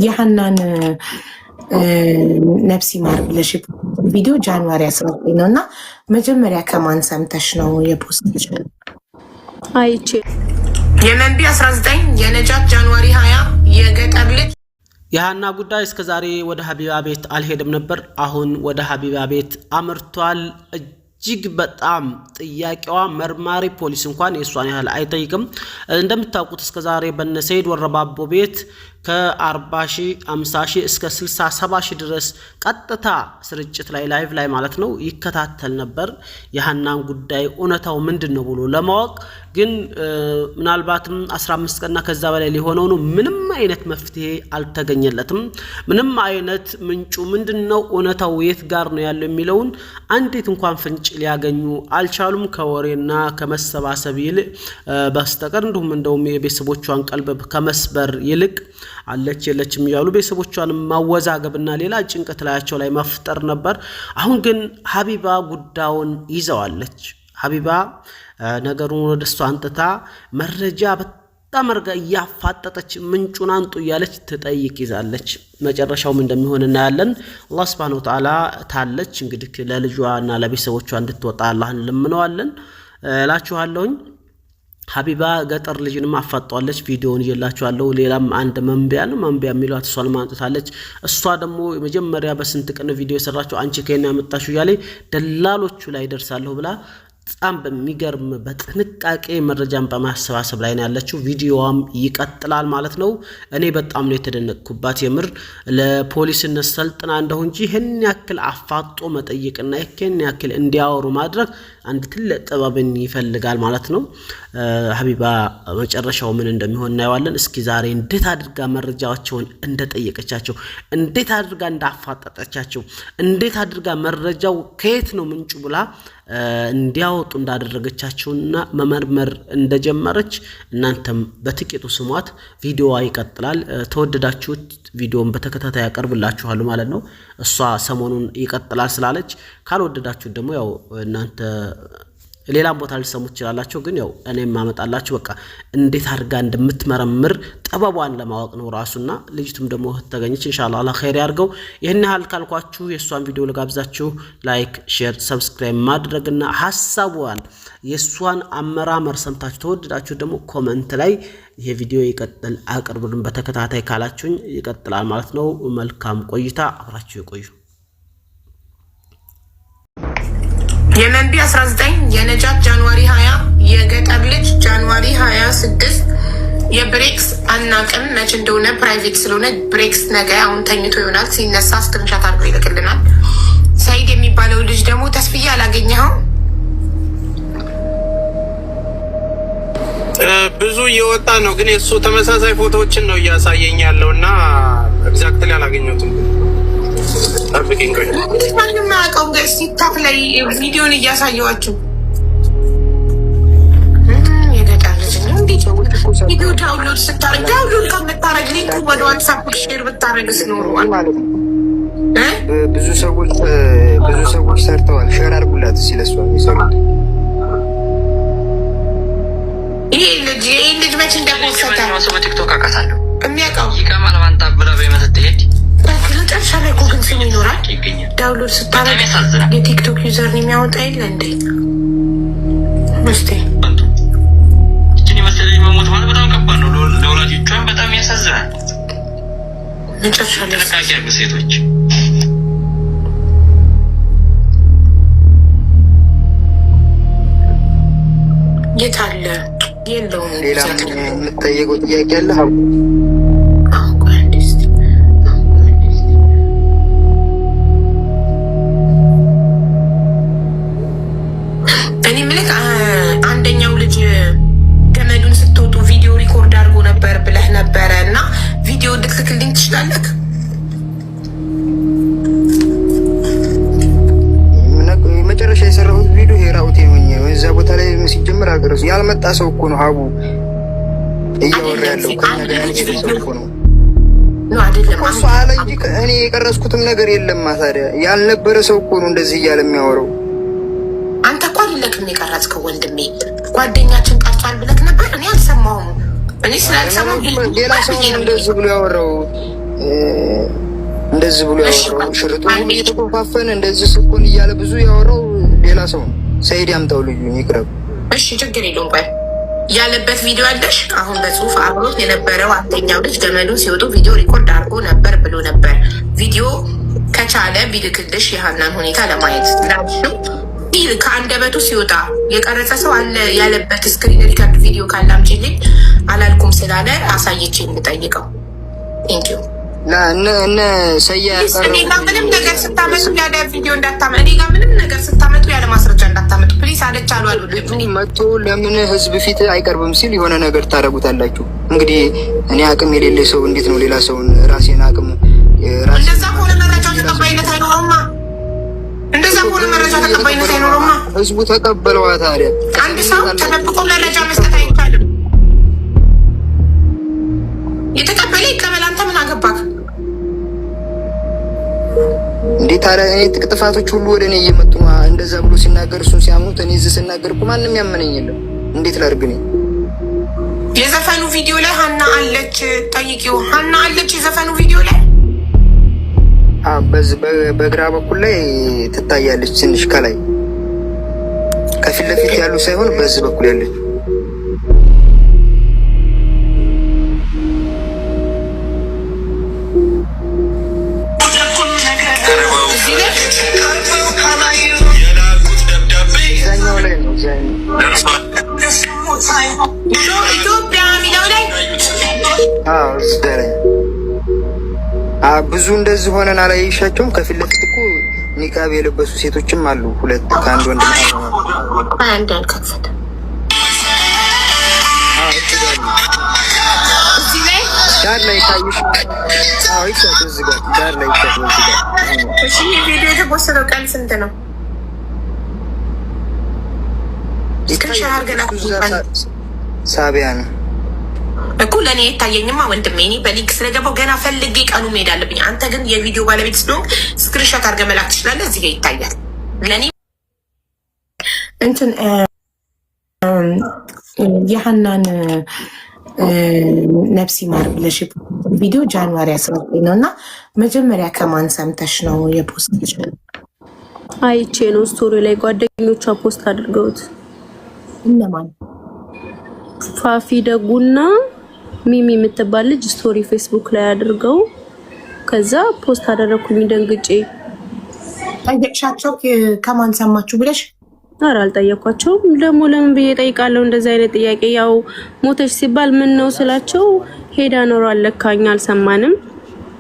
የሐናን ነፍሲ ማር ብለሽ ቪዲዮ ጃንዋሪ 19 ነው እና መጀመሪያ ከማን ሰምተሽ ነው የፖስትሽ? አይቼ የመንቢ 19 የነጃት ጃንዋሪ 20 የገጠር ልጅ የሐና ጉዳይ እስከዛሬ ወደ ሀቢባ ቤት አልሄድም ነበር። አሁን ወደ ሀቢባ ቤት አምርቷል። እጅግ በጣም ጥያቄዋ መርማሪ ፖሊስ እንኳን የሷን ያህል አይጠይቅም። እንደምታውቁት እስከዛሬ በነ ሰይድ ወረባቦ ቤት ከ40,000 50,000 እስከ 60,000 ድረስ ቀጥታ ስርጭት ላይ ላይቭ ላይ ማለት ነው ይከታተል ነበር። የሐናን ጉዳይ እውነታው ምንድነው ብሎ ለማወቅ ግን ምናልባትም 15 ቀንና ከዛ በላይ ሊሆነው ነው። ምንም አይነት መፍትሄ አልተገኘለትም። ምንም አይነት ምንጩ ምንድነው እውነታው የት ጋር ነው ያለው የሚለውን አንዲት እንኳን ፍንጭ ሊያገኙ አልቻሉም ከወሬና ከመሰባሰብ ይልቅ በስተቀር እንደውም የቤተሰቦቿን ቀልብ ከመስበር ይልቅ አለች የለችም ይያሉ ቤተሰቦቿን ማወዛገብና ሌላ ጭንቀት ላያቸው ላይ መፍጠር ነበር። አሁን ግን ሀቢባ ጉዳዩን ይዘዋለች። ሀቢባ ነገሩን ወደሷ አንጥታ መረጃ በጣም አርጋ ያፋጠጠች ምንጩን አንጡ ያለች ትጠይቅ ይዛለች። መጨረሻው ምን እንደሚሆን እናያለን። አላህ Subhanahu Wa Ta'ala ታለች እንግዲህ ለልጇና ለቤተሰቦቿ እንድትወጣ አላህን ለምነዋለን እላችኋለሁ። ሀቢባ ገጠር ልጅንም አፋጣለች። ቪዲዮውን ይላችኋለሁ። ሌላም አንድ መንቢያ የሚሏት እሷን ማንጣታለች። እሷ ደግሞ መጀመሪያ በስንት ቀን ቪዲዮ ሰራችሁ አንቺ ከኛ ያመጣችሁ ያለ ደላሎቹ ላይ ደርሳለሁ ብላ በጣም በሚገርም በጥንቃቄ መረጃን በማሰባሰብ ላይ ነው ያለችው። ቪዲዮዋም ይቀጥላል ማለት ነው። እኔ በጣም ነው የተደነቅኩባት የምር ለፖሊስነት ሰልጥና እንደው እንጂ ይሄን ያክል አፋጦ መጠየቅና ይሄን ያክል እንዲያወሩ ማድረግ አንድ ትልቅ ጥበብን ይፈልጋል ማለት ነው። ሀቢባ መጨረሻው ምን እንደሚሆን እናየዋለን። እስኪ ዛሬ እንዴት አድርጋ መረጃዎችን እንደጠየቀቻቸው፣ እንዴት አድርጋ እንዳፋጠጠቻቸው፣ እንዴት አድርጋ መረጃው ከየት ነው ምንጩ ብላ እንዲያወጡ እንዳደረገቻቸውና መመርመር እንደጀመረች እናንተም በጥቂቱ ስሟት። ቪዲዮዋ ይቀጥላል። ተወደዳችሁት ቪዲዮን በተከታታይ ያቀርብላችኋል ማለት ነው። እሷ ሰሞኑን ይቀጥላል ስላለች ካልወደዳችሁት ደግሞ ያው እናንተ ሌላ ቦታ ልሰሙት ይችላልላችሁ። ግን ያው እኔም ማመጣላችሁ በቃ እንዴት አድርጋ እንደምትመረምር ጥበቧን ለማወቅ ነው ራሱና ልጅቱም ደግሞ ተገኘች። ኢንሻአላህ አላህ ኸይር ያርገው። ይሄን ያህል ካልኳችሁ የሷን ቪዲዮ ለጋብዛችሁ ላይክ፣ ሼር፣ ሰብስክራይብ ማድረግና ሐሳቧን የሷን አመራመር ሰምታችሁ ተወደዳችሁ ደግሞ ኮሜንት ላይ ይሄ ቪዲዮ ይቀጥል አቅርቡልን በተከታታይ ካላችሁኝ ይቀጥላል ማለት ነው። መልካም ቆይታ አብራችሁ ይቆዩ። የመንቢ 19 የነጃት ጃንዋሪ 20 የገጠር ልጅ ጃንዋሪ 26 የብሬክስ አናቅም መች እንደሆነ ፕራይቬት ስለሆነ ብሬክስ ነገ አሁን ተኝቶ ይሆናል ሲነሳ ስክሪንሻት አድርጎ ይልክልናል። ሰይድ የሚባለው ልጅ ደግሞ ተስፍዬ አላገኘኸው? ብዙ እየወጣ ነው ግን የሱ ተመሳሳይ ፎቶዎችን ነው እያሳየኝ ያለውና ኤግዛክትሊ አላገኘሁትም። አብቂኝ ቆይ ማንም ማቀው ጋር ቲክቶክ ላይ ቪዲዮን እያሳየዋችሁ የገጠር ልጅ ነው እንዴት ነው ቪዲዮ ዳውንሎድ ስታረግ ዳውንሎድ ከምታረግ ሊንክ ወደ ዋትስአፕ ሼር ብታረግስ ኖርዋል ማለት ነው። ብዙ ሰዎች ሰርተዋል። ሼር አድርጉላት ሲለሷ ይሰማል። ይሄ ልጅ መች እንደቆሰተ ነው ሰው ቲክቶክ አቃታለሁ የሚያውቀው ይቀማል ማንታ ብላ በመተትሄድ መጨረሻ ላይ እኮ ግን ስም ይኖራል። ዳውንሎድ ስታረግ የቲክቶክ ዩዘር የሚያወጣ የለ እንዴ? መስቴ እቺን መሰለኝ መሞት ማለት በጣም ከባድ ነው። ለወላጆቿም በጣም ያሳዝናል። መጨረሻ ላይ ተካኪ ያሉ ሴቶች የት አለ? የለውም። ሌላ የምትጠየቀው ጥያቄ አለ? አንደኛው ልጅ ገመዱን ስትወጡ ቪዲዮ ሪኮርድ አድርጎ ነበር ብለህ ነበረ እና ቪዲዮ ልትልክልኝ ትችላለህ? መጨረሻ የሰራሁት ቪዲዮ ሄራውት የሆነ እዛ ቦታ ላይ ሲጀምር አገረሱ ያልመጣ ሰው እኮ ነው ሀቡ እያወራ ያለው ከኛ ጋር ያለው እኮ ነው ነው አይደለም? እሱ አለ እንጂ እኔ የቀረስኩትም ነገር የለም። ታዲያ ያልነበረ ሰው እኮ ነው እንደዚህ እያለ የሚያወራው። አንተ እኮ አይደለክም የቀረጽከው ወንድሜ፣ ጓደኛችን ቀርጿል ብለክ ነበር። እኔ አልሰማሁም። እኔ ስላልሰማሁ ሌላ ሰው እንደዚህ ብሎ ያወራው እንደዚህ ብሎ ያወራው ሽርጡ እየተቆፋፈነ እንደዚህ ስኩን እያለ ብዙ ያወራው ሌላ ሰው ነው። ሰይድ ያምጣው ልዩ ይቅረብ። እሺ ችግር የለውም። ቆይ ያለበት ቪዲዮ አለሽ? አሁን በጽሁፍ አብሮት የነበረው አንደኛው ልጅ ገመዱ ሲወጡ ቪዲዮ ሪኮርድ አድርጎ ነበር ብሎ ነበር። ቪዲዮ ከቻለ ቢልክልሽ የሀናን ሁኔታ ለማየት ላሽም ቢል ከአንደበቱ ሲወጣ የቀረጸ ሰው አለ ያለበት ስክሪን ሪከርድ ቪዲዮ ካላምጪልኝ አላልኩም ስላለ አሳይቼ የምጠይቀው ቴንኪዩ። እነ ሰያ እኔ ጋር ምንም ነገር ስታመጡ ያለ ቪዲዮ እንዳታመጡ፣ እኔ ጋር ምንም ነገር ስታመጡ ያለ ማስረጃ እንዳታመጡ ፕሊስ። አለች አሉ መጥቶ ለምን ህዝብ ፊት አይቀርብም ሲል የሆነ ነገር ታደርጉታላችሁ። እንግዲህ እኔ አቅም የሌለ ሰው እንዴት ነው ሌላ ሰውን ራሴን አቅም እንደዛ ከሆነ መረጃው ተቀባይነት አይኖረውማ። እንደዛ ከሆነ መረጃ ተቀባይነት አይኖረውማ። ህዝቡ ተቀበለዋ። ታዲያ አንድ ሰው ተደብቆ መረጃ መስጠት አይቻልም። የተቀበለ ይቀበል። አንተ ምን አገባክ እንዴ? ታዲያ እኔ ጥፋቶች ሁሉ ወደ እኔ እየመጡ እንደዛ ብሎ ሲናገር እሱን ሲያምኑት እኔ እዚህ ስናገር እኮ ማንም ያመነኝ የለም። እንዴት ላድርግ? እኔ የዘፈኑ ቪዲዮ ላይ ሀና አለች፣ ጠይቂው። ሀና አለች የዘፈኑ ቪዲዮ ላይ በዚህ በግራ በኩል ላይ ትታያለች። ትንሽ ከላይ ከፊት ለፊት ያሉ ሳይሆን በዚህ በኩል ያለች ኢትዮጵያ ሚለው ላይ ብዙ እንደዚህ ሆነን አላየሻቸውም። ከፊት ለፊት እኮ ኒቃብ የለበሱ ሴቶችም አሉ። ሁለት ከአንድ ወንድ አንድ ያልከፈተ ዳር ላይ ታይሽ። ይሻት እዚህ ጋር ዳር ላይ ይሻት እዚህ ጋር። እሺ ቪዲዮ የተወሰነው ቀን ስንት ነው? ሳቢያ ነው እኮ ለእኔ የታየኝማ ወንድሜ። እኔ በሊንክ ስለገባው ገና ፈልጌ ቀኑ መሄድ አለብኝ። አንተ ግን የቪዲዮ ባለቤት ስለሆንክ ስክሪንሾት አድርገህ መላክ ትችላለህ። እዚህ ጋር ይታያል። ለእኔ እንትን የሀናን ነፍስ ይማር ብለሽ ቪዲዮ ጃንዋሪ 19 ነው እና መጀመሪያ ከማን ሰምተሽ ነው የፖስት? አይቼ ነው ስቶሪ ላይ ጓደኞቿ ፖስት አድርገውት። እነማን? ፋፊ ደጉና ሚሚ የምትባል ልጅ ስቶሪ ፌስቡክ ላይ አድርገው ከዛ ፖስት አደረኩኝ ደንግጬ። ጠየቅሻቸው ከማን ሰማችሁ ብለሽ? ኧረ አልጠየኳቸውም። ደግሞ ለምን ብዬ ጠይቃለሁ እንደዚህ አይነት ጥያቄ? ያው ሞተች ሲባል ምን ነው ስላቸው ሄዳ ኖሯል ለካኛ አልሰማንም፣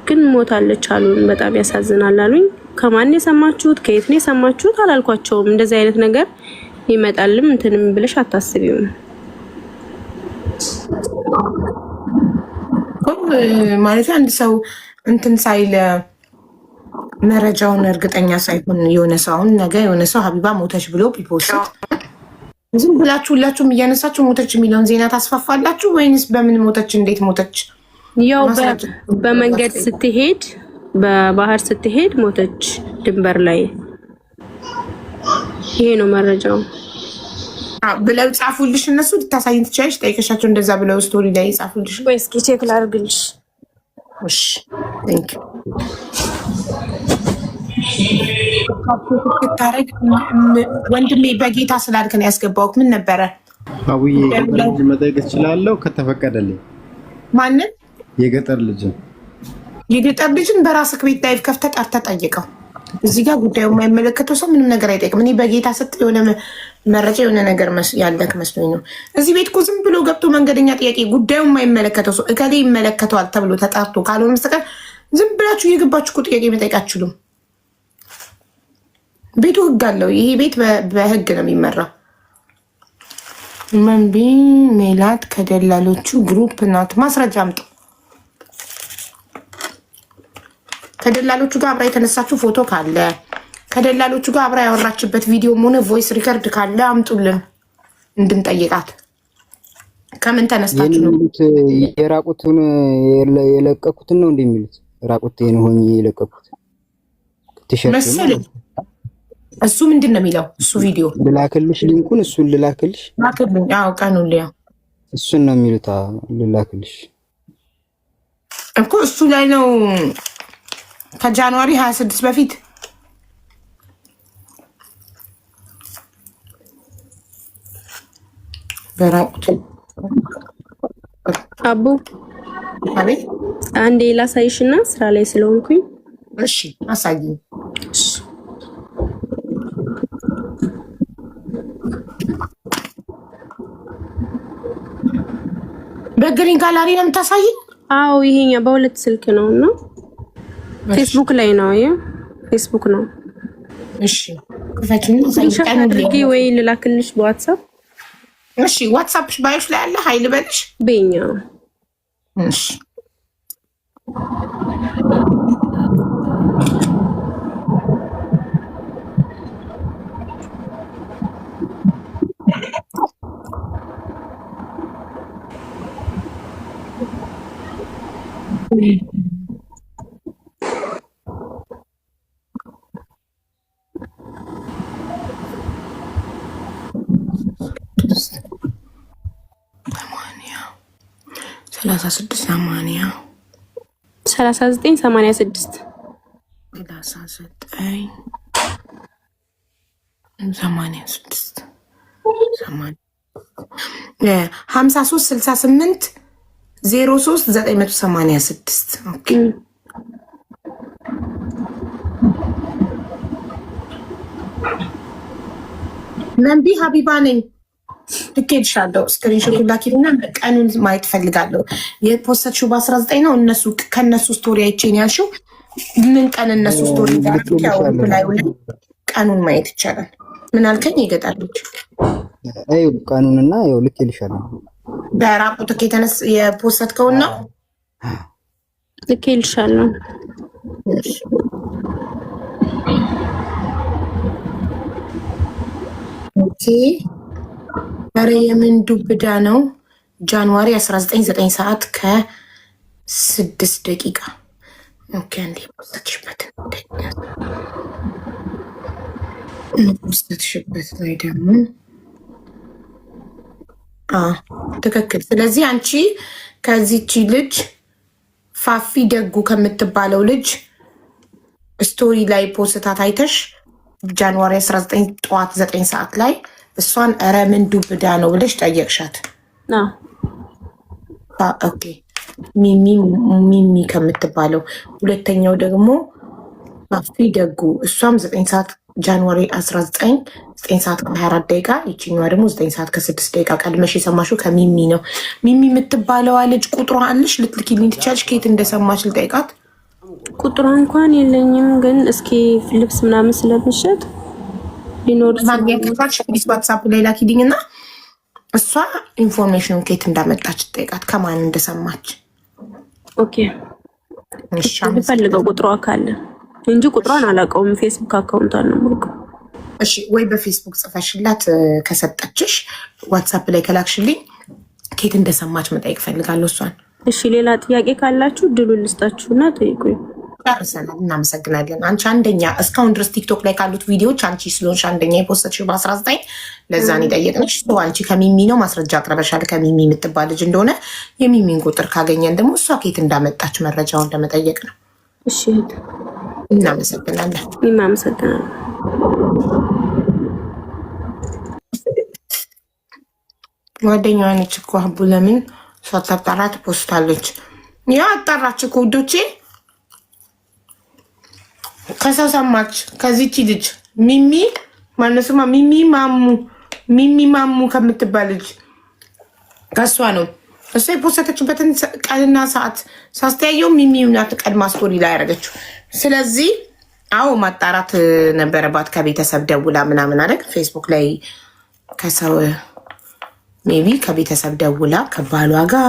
ግን ሞታለች አሉን። በጣም ያሳዝናል አሉኝ። ከማን የሰማችሁት ከየት ነው የሰማችሁት አላልኳቸውም። እንደዚህ አይነት ነገር ይመጣልም እንትንም ብለሽ አታስቢው ነው ማለት። አንድ ሰው እንትን ሳይል መረጃውን እርግጠኛ ሳይሆን የሆነ ሰው አሁን ነገ የሆነ ሰው ሀቢባ ሞተች ብሎ ቢፖስት ዝም ብላችሁ ሁላችሁም እያነሳችሁ ሞተች የሚለውን ዜና ታስፋፋላችሁ ወይንስ በምን ሞተች እንዴት ሞተች? ያው በመንገድ ስትሄድ በባህር ስትሄድ ሞተች ድንበር ላይ። ይሄ ነው መረጃው ብለው ጻፉልሽ። እነሱ ልታሳይን ትችያለሽ። ጠይቀሻቸው እንደዛ ብለው ስቶሪ ላይ ጻፉልሽ ወይ? እስኪ ቼክ ላድርግልሽ። እሺ ቴንክ ዩ ታረግ ወንድሜ። በጌታ ስላልክ ነው ያስገባውክ። ምን ነበረ? አውዬ ልጅ መጠየቅ እችላለሁ ከተፈቀደልኝ? ማንን? የገጠር ልጅን። የገጠር ልጅን በራስህ ቤት ላይፍ ከፍተህ ጠርተህ ጠይቀው። እዚህ ጋር ጉዳዩ የማይመለከተው ሰው ምንም ነገር አይጠይቅም። እኔ በጌታ ስትል የሆነ መረጃ የሆነ ነገር ያለክ መስሎኝ ነው። እዚህ ቤት እኮ ዝም ብሎ ገብቶ መንገደኛ ጥያቄ ጉዳዩ የማይመለከተው ሰው እከሌ ይመለከተዋል ተብሎ ተጣርቶ ካልሆነ በስተቀር ዝም ብላችሁ እየገባችሁ እኮ ጥያቄ መጠየቅ አትችሉም። ቤቱ ህግ አለው። ይሄ ቤት በህግ ነው የሚመራው። መንቢ ሜላት ከደላሎቹ ግሩፕ ናት። ማስረጃ አምጡ። ከደላሎቹ ጋር አብራ የተነሳችው ፎቶ ካለ ከደላሎቹ ጋር አብራ ያወራችበት ቪዲዮም ሆነ ቮይስ ሪከርድ ካለ አምጡልን እንድንጠይቃት። ከምን ተነስታችሁ ነው? የራቁትን የለቀኩትን ነው እንደሚሉት ራቁቴን ሆኜ የለቀኩት መሰለኝ። እሱ ምንድን ነው የሚለው? እሱ ቪዲዮ ልላክልሽ፣ ሊንኩን እሱን ልላክልሽ። ላክልኝ። አዎ ቀኑን ሊያ እሱን ነው የሚሉት። ልላክልሽ። እኮ እሱ ላይ ነው ከጃንዋሪ 26 በፊት በራቁት አቡ አቤት አንዴ ላሳይሽና ስራ ላይ ስለሆንኩኝ እሺ አሳይኝ በግሪን ጋላሪ ነው የምታሳይኝ አዎ ይሄኛ በሁለት ስልክ ነውና ፌስቡክ ላይ ነው ፌስቡክ ነው እሺ ከፈችኝ አሳይኝ ወይ ልላክልሽ በዋትስአፕ እሺ ዋትስአፕሽ ባዮሽ ላይ አለ ኃይል በልሽ በኛ እሺ ሰላሳ ዘጠኝ 86 5368 03 986 ኦኬ መንቢ ሀቢባ ነኝ ልኬልሻለሁ ስክሪንሾት ላኪልና ቀኑን ማየት ፈልጋለሁ የፖስተችው በ19 ነው እነሱ ከነሱ ስቶሪ አይቼን ያልሽው ምን ቀን እነሱ ስቶሪ ዳርክ ያው ላይ ቀኑን ማየት ይቻላል ምን አልከኝ ይገጣልች አይ ቀኑንና ያው ልኬልሻለሁ በራቁት ከተነስ የፖስተትከውና ልኬልሻለሁ ኦኬ ኧረ የምን ዱብዳ ነው ጃንዋሪ 19 9 ሰዓት ከ6 ደቂቃ ኦኬ አንዴ ፖስተሽበት ላይ ደግሞ ትክክል ስለዚህ አንቺ ከዚህቺ ልጅ ፋፊ ደጉ ከምትባለው ልጅ ስቶሪ ላይ ፖስታት አይተሽ ጃንዋሪ 19 ጠዋት 9 ሰዓት ላይ እሷን ኧረ ምን ዱብዳ ነው ብለሽ ጠየቅሻት ኦኬ ሚሚ ከምትባለው ሁለተኛው ደግሞ ፋፊ ደጉ እሷም 9 ሰዓት ጃንዋሪ 19 9 ሰዓት ከ24 ደቂቃ ይችኛዋ ደግሞ 9 ሰዓት ከ6 ደቂቃ ቀድመሽ የሰማሽው ከሚሚ ነው ሚሚ የምትባለዋ ልጅ ቁጥሯ አለሽ ልትልኪልኝ ትቻለሽ ከየት እንደሰማሽ ልጠይቃት ቁጥሯ እንኳን የለኝም ግን እስኪ ልብስ ምናምን ስለምሸጥ ሊኖር ማግኘት ከቻልሽ ፕሊዝ ዋትስአፕ ላይ ላኪልኝና እሷ ኢንፎርሜሽኑን ከየት እንዳመጣች ትጠይቃት ከማን እንደሰማች ኦኬ እሺ ፈልገው ቁጥሯ ካለ እንጂ ቁጥሯን አላውቀውም ፌስቡክ አካውንቷን ነው የማውቀው እሺ ወይ በፌስቡክ ጽፈሽላት ከሰጠችሽ ዋትስአፕ ላይ ከላክሽልኝ ከየት እንደሰማች መጠየቅ ፈልጋለሁ እሷን እሺ ሌላ ጥያቄ ካላችሁ ድሉን ልስጣችሁና ጠይቁኝ ጨርሰናል እናመሰግናለን አንቺ አንደኛ እስካሁን ድረስ ቲክቶክ ላይ ካሉት ቪዲዮዎች አንቺ ስለሆንሽ አንደኛ የፖስተችው በ19 ለዛን የጠየቅንሽ አንቺ ከሚሚ ነው ማስረጃ አቅርበሻል ከሚሚ የምትባል ልጅ እንደሆነ የሚሚን ቁጥር ካገኘን ደግሞ እሷ ከየት እንዳመጣች መረጃውን ለመጠየቅ ነው እሺ እናመሰግናለን እናመሰግናለን ጓደኛዋ ነች እኮ አቡ ለምን ሳታጣራ ትፖስታለች ያ አጣራች እኮ ውዶቼ ከሰው ሰማች ከዚህቺ ልጅ ሚሚ ማነሱማ ሚሚ ማሙ ከምትባል ልጅ ከሷ ነው እሷ የፖስተችበትን ቀንና ሰዓት ሳስተያየው ሚሚ ናት ቀድማ ስቶሪ ላይ ያደረገችው ስለዚህ አዎ ማጣራት ነበረባት ከቤተሰብ ደውላ ምናምን አደረግ ፌስቡክ ላይ ከሰው ሜቢ ከቤተሰብ ደውላ ከባሏ ጋር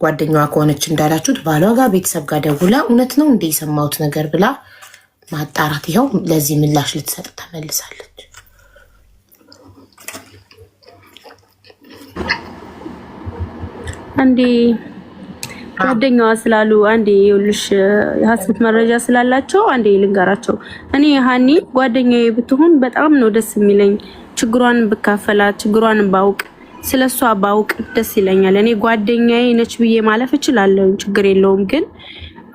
ጓደኛዋ ከሆነች እንዳላችሁት ባሏ ጋር ቤተሰብ ጋር ደውላ እውነት ነው እንደ የሰማሁት ነገር ብላ ማጣራት ይኸው ለዚህ ምላሽ ልትሰጥ ተመልሳለች አንዴ ጓደኛዋ ስላሉ አንዴ ይኸውልሽ የሐሰት መረጃ ስላላቸው አንዴ ልንገራቸው እኔ ሃኒ ጓደኛዬ ብትሆን በጣም ነው ደስ የሚለኝ ችግሯን ብካፈላት ችግሯን ባውቅ ስለሷ ባውቅ ደስ ይለኛል። እኔ ጓደኛዬ ነች ብዬ ማለፍ እችላለሁ፣ ችግር የለውም። ግን